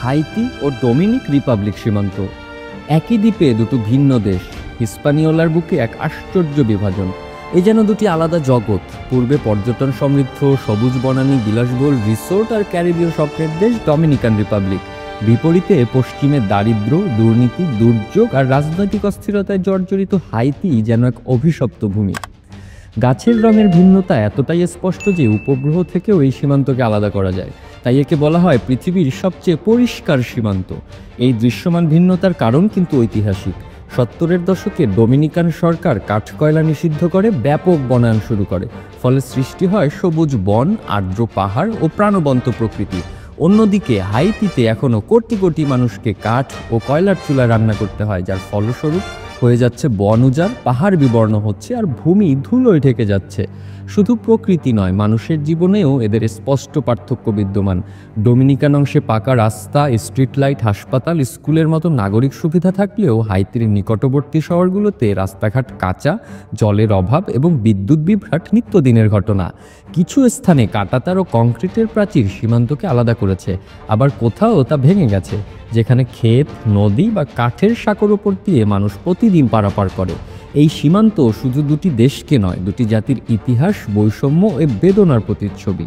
Haiti ও Dominic Republic সীমান্ত। একই দ্বীপে দুটো ভিন্ন দেশ, হিস্পানিওলার বুকে এক আশ্চর্য বিভাজন। এই যেন দুটি আলাদা জগৎ। পূর্বে পর্যটন সমৃদ্ধ, সবুজ বনানী, বিলাসবহুল রিসোর্ট আর ক্যারিবীয় স্বপ্নের দেশ ডমিনিকান রিপাবলিক। বিপরীতে পশ্চিমে দারিদ্র্য, দুর্নীতি, দুর্যোগ আর রাজনৈতিক অস্থিরতায় জর্জরিত হাইতি যেন এক অভিশপ্ত ভূমি। গাছের রঙের ভিন্নতা এতটাই স্পষ্ট যে উপগ্রহ থেকেও এই সীমান্তকে আলাদা করা যায়। তাই একে বলা হয় পৃথিবীর সবচেয়ে পরিষ্কার সীমান্ত। এই দৃশ্যমান ভিন্নতার কারণ কিন্তু ঐতিহাসিক। 70-এর দশকে ডোমিনিকান সরকার কাঠকয়লা নিষিদ্ধ করে ব্যাপক বনায়ন শুরু করে। ফলে সৃষ্টি হয় সবুজ বন, আর্দ্র পাহাড় ও প্রাণবন্ত প্রকৃতি। অন্যদিকে হাইতিতে এখনও কোটি কোটি মানুষকে কাঠ ও কয়লার চুলায় রান্না করতে হয়, যার ফলস্বরূপ হয়ে যাচ্ছে বন উজাড়, পাহাড় বিবর্ণ হচ্ছে আর ভূমি ধুলোয় ঢেকে যাচ্ছে। শুধু প্রকৃতি নয়, মানুষের জীবনেও এদের স্পষ্ট পার্থক্য বিদ্যমান। ডোমিনিকান অংশে পাকা রাস্তা, স্ট্রিট লাইট, হাসপাতাল, স্কুলের মতো নাগরিক সুবিধা থাকলেও হাইতির নিকটবর্তী শহরগুলোতে রাস্তাঘাট কাঁচা, জলের অভাব এবং বিদ্যুৎ বিভ্রাট নিত্যদিনের ঘটনা। কিছু স্থানে কাঁটাতার ও কংক্রিটের প্রাচীর সীমান্তকে আলাদা করেছে, আবার কোথাও তা ভেঙে গেছে, যেখানে ক্ষেত, নদী বা কাঠের সাঁকোর ওপর দিয়ে মানুষ প্রতিদিন পারাপার করে। এই সীমান্ত শুধু দুটি দেশকে নয়, দুটি জাতির ইতিহাস, বৈষম্য ও বেদনার প্রতিচ্ছবি।